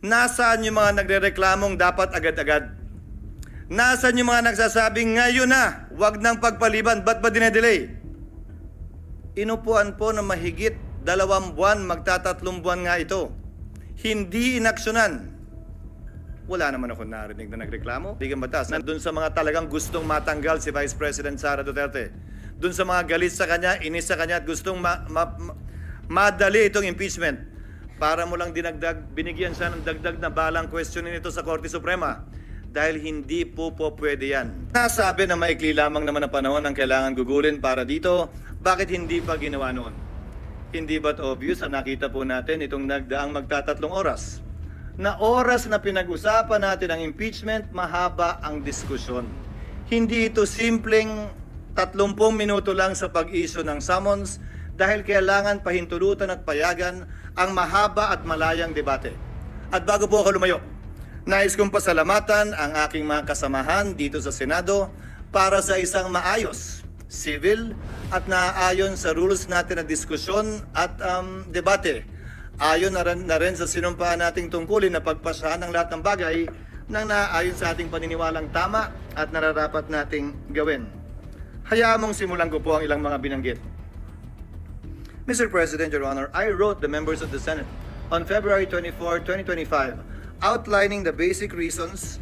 Nasaan yung mga nagrereklamong dapat agad-agad? Nasaan yung mga nagsasabing ngayon na, wag nang pagpaliban, ba't ba dinedelay? Inupuan po na mahigit 2 buwan, magtatatlong buwan nga ito. Hindi inaksyonan. Wala naman ako narinig na nagreklamo. Bigang batas. Doon sa mga talagang gustong matanggal si Vice President Sara Duterte. Doon sa mga galit sa kanya, inis sa kanya at gustong madali itong impeachment. Para mo lang dinagdag, binigyan siya ng dagdag na balang questionin ito sa Korte Suprema. Dahil hindi po pwede yan. Nasabi na maikli lamang naman ang panahon ang kailangan gugulin para dito. Bakit hindi pa ginawa noon? Hindi ba't obvious na nakita po natin itong nagdaang magtatatlong oras? Na oras na pinag-usapan natin ang impeachment, mahaba ang diskusyon. Hindi ito simpleng 30 minuto lang sa pag-issue ng summons dahil kailangan pahintulutan at payagan ang mahaba at malayang debate. At bago po ako lumayo, nais kong pasalamatan ang aking mga kasamahan dito sa Senado para sa isang maayos, civil at naaayon sa rules natin na diskusyon at debate. Ayon na rin sa sinumpaan nating tungkulin na pagpasahan ng lahat ng bagay nang naaayon sa ating paniniwalang tama at nararapat nating gawin. Hayaan mong simulan ko po ang ilang mga binanggit. Mr. President, Your Honor, I wrote the members of the Senate on February 24, 2025 outlining the basic reasons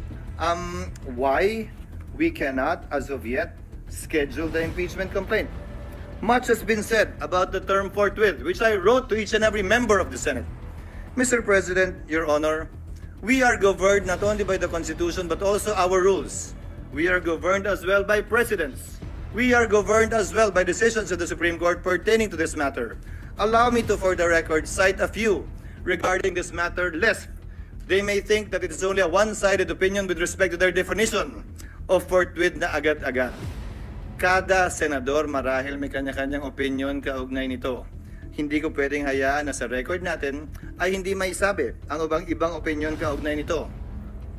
why we cannot, as of yet, schedule the impeachment complaint. Much has been said about the term forthwith, which I wrote to each and every member of the Senate. Mr. President, Your Honor, we are governed not only by the Constitution but also our rules. We are governed as well by precedents. We are governed as well by decisions of the Supreme Court pertaining to this matter. Allow me to, for the record, cite a few regarding this matter, lest they may think that it is only a one-sided opinion with respect to their definition of forthwith na agad-agad. Kada senador marahil may kanya-kanyang opinion kaugnay nito. Hindi ko pwedeng hayaan na sa record natin ay hindi may sabi ang ibang opinion kaugnay nito.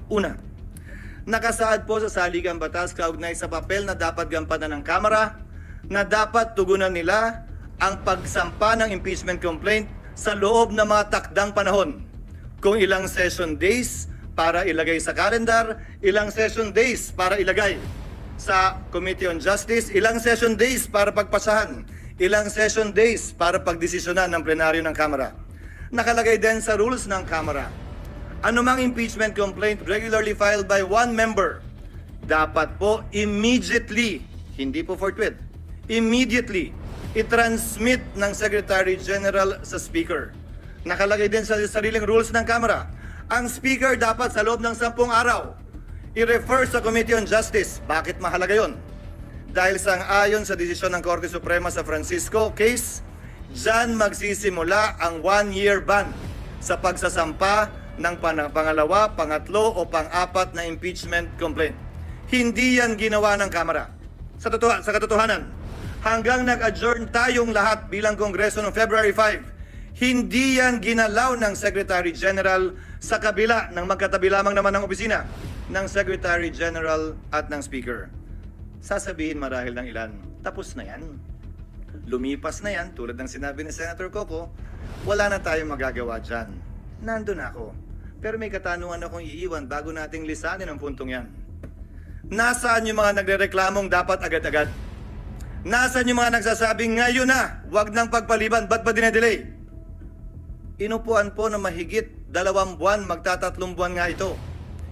Una, nakasaad po sa saligang batas kaugnay sa papel na dapat gampanan ng Kamara na dapat tugunan nila ang pagsampa ng impeachment complaint sa loob ng mga takdang panahon. Kung ilang session days para ilagay sa calendar, ilang session days para ilagay sa Committee on Justice, ilang session days para pagpasahan, ilang session days para pagdesisyonan ng plenaryo ng Kamara. Nakalagay din sa rules ng Kamara, anumang impeachment complaint regularly filed by one member, dapat po immediately, hindi po forthwith, immediately, i-transmit ng Secretary General sa Speaker. Nakalagay din sa sariling rules ng Kamara, ang Speaker dapat sa loob ng 10 araw, i-refer sa Committee on Justice. Bakit mahalaga yon? Dahil sang-ayon sa desisyon ng Korte Suprema sa Francisco case, dyan magsisimula ang 1-year ban sa pagsasampa ng pangalawa, pangatlo o pang-apat na impeachment complaint. Hindi yan ginawa ng Kamara. Sa katotohanan, hanggang nag-adjourn tayong lahat bilang Kongreso noong February 5, hindi yan ginalaw ng Secretary General sa kabila ng magkatabi lamang naman ng opisina ng Secretary General at ng Speaker. Sasabihin marahil ng ilan, tapos na yan. Lumipas na yan, tulad ng sinabi ni Senator Coco, wala na tayong magagawa dyan. Nandun ako. Pero may katanungan akong iiwan bago nating lisanin ang puntong yan. Nasaan yung mga nagrereklamong dapat agad-agad? Nasaan yung mga nagsasabing ngayon na, wag nang pagpaliban, ba't ba dinedelay? Inupuan po na mahigit 2 buwan, magtatatlong buwan nga ito.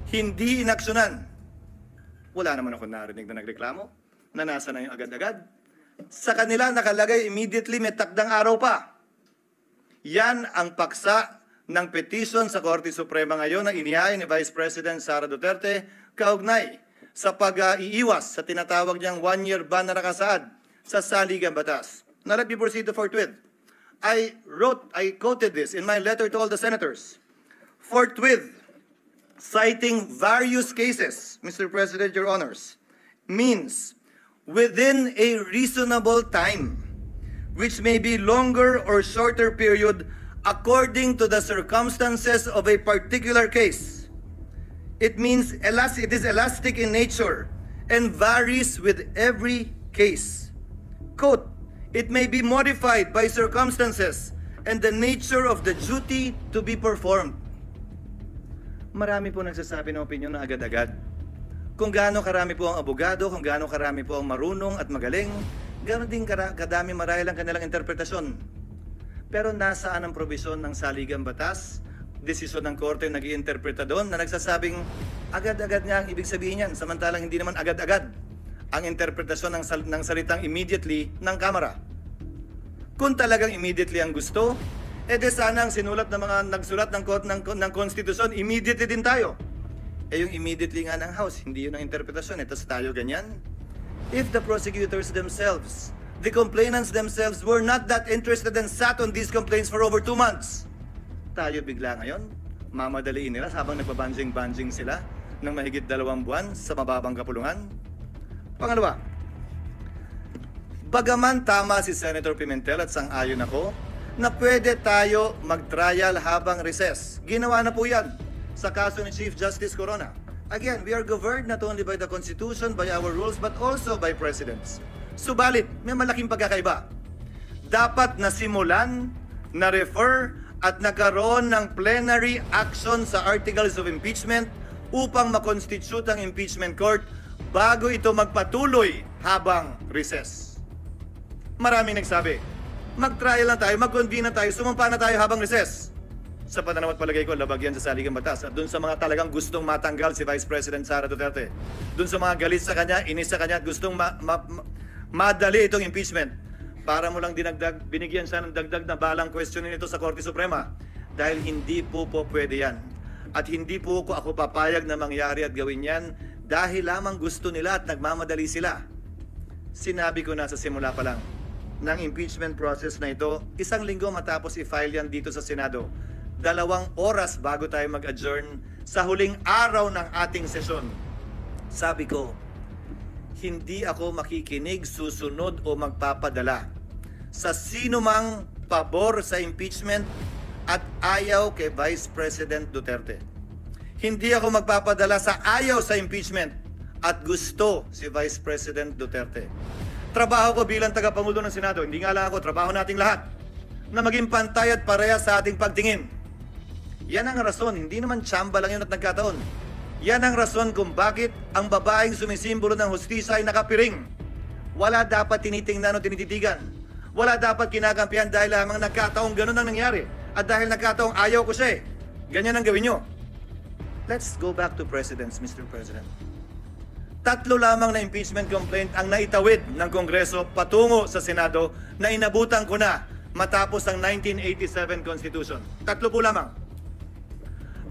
Hindi inaksyonan. Wala naman ako narinig na nagreklamo na nasa na yung agad-agad. Sa kanila nakalagay immediately, may takdang araw pa. Yan ang paksa ng petition sa Korte Suprema ngayon na inihain ni Vice President Sara Duterte kaugnay sa pag-iiwas sa tinatawag niyang 1-year ban na nakasaad sa saligang batas. Now let me proceed to forthwith. I quoted this in my letter to all the senators. Forthwith, citing various cases, Mr. President, Your Honors, means within a reasonable time, which may be longer or shorter period according to the circumstances of a particular case. It means it is elastic in nature and varies with every case. Quote, it may be modified by circumstances and the nature of the duty to be performed. Marami po nagsasabi ng opinion na agad-agad. Kung gaano karami po ang abogado, kung gaano karami po ang marunong at magaling, ganoon din kadami marahil ang kanilang interpretasyon. Pero nasaan ang probisyon ng saligang batas, desisyon ng korte nag-iinterpreta doon na nagsasabing agad-agad nga ang ibig sabihin yan, samantalang hindi naman agad-agad ang interpretasyon ng salitang immediately ng Kamara. Kung talagang immediately ang gusto, edi sana ang sinulat ng mga nagsulat ng konstitusyon, immediately din tayo. Yung immediately nga ng House, hindi yun ang interpretasyon. Ito sa tayo ganyan. If the prosecutors themselves, the complainants themselves were not that interested and sat on these complaints for over 2 months, tayo bigla ngayon, mamadaliin nila habang nagbabanjing-banjing sila ng mahigit 2 buwan sa mababang kapulungan. Pangalawa, bagaman tama si Senator Pimentel at sang-ayon ako na pwede tayo mag-trial habang recess. Ginawa na po yan sa kaso ni Chief Justice Corona. Again, we are governed not only by the Constitution, by our rules, but also by precedents. Subalit, may malaking pagkakaiba. Dapat nasimulan, na-refer, at nagkaroon ng plenary action sa articles of impeachment upang makonstitute ang impeachment court bago ito magpatuloy habang recess. Maraming nagsabi, mag-trial na tayo, mag-convene na tayo, sumampa na tayo habang recess. Sa pananaw at palagay ko, labag yan sa saligang batas. At dun sa mga talagang gustong matanggal si Vice President Sara Duterte, dun sa mga galit sa kanya, inis sa kanya, at gustong madali itong impeachment, para mo lang dinagdag, binigyan siya ng dagdag na balang questionin ito sa Korte Suprema. Dahil hindi po pwede yan. At hindi po ako papayag na mangyari at gawin yan dahil lamang gusto nila at nagmamadali sila. Sinabi ko na sa simula pa lang, ng impeachment process na ito, 1 linggo matapos i-file yan dito sa Senado, 2 oras bago tayo mag-adjourn sa huling araw ng ating sesyon. Sabi ko, hindi ako makikinig, susunod o magpapadala sa sino mang pabor sa impeachment at ayaw kay Vice President Duterte. Hindi ako magpapadala sa ayaw sa impeachment at gusto si Vice President Duterte. Trabaho ko bilang tagapangulo ng Senado, hindi nga lang ako, trabaho nating lahat, na maging pantay at pareha sa ating pagtingin. Yan ang rason, hindi naman tsamba lang yun at nagkataon. Yan ang rason kung bakit ang babaeng sumisimbolo ng hustisya ay nakapiring. Wala dapat tinitingnan o tinititigan. Wala dapat kinakampihan dahil lamang nagkataong ganun ang nangyari. At dahil nagkataong ayaw ko siya, ganyan ang gawin nyo. Let's go back to precedents, Mr. President. 3 lamang na impeachment complaint ang naitawid ng Kongreso patungo sa Senado na inabutan ko na matapos ang 1987 Constitution. 3 po lamang.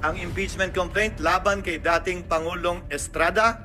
Ang impeachment complaint laban kay dating Pangulong Estrada,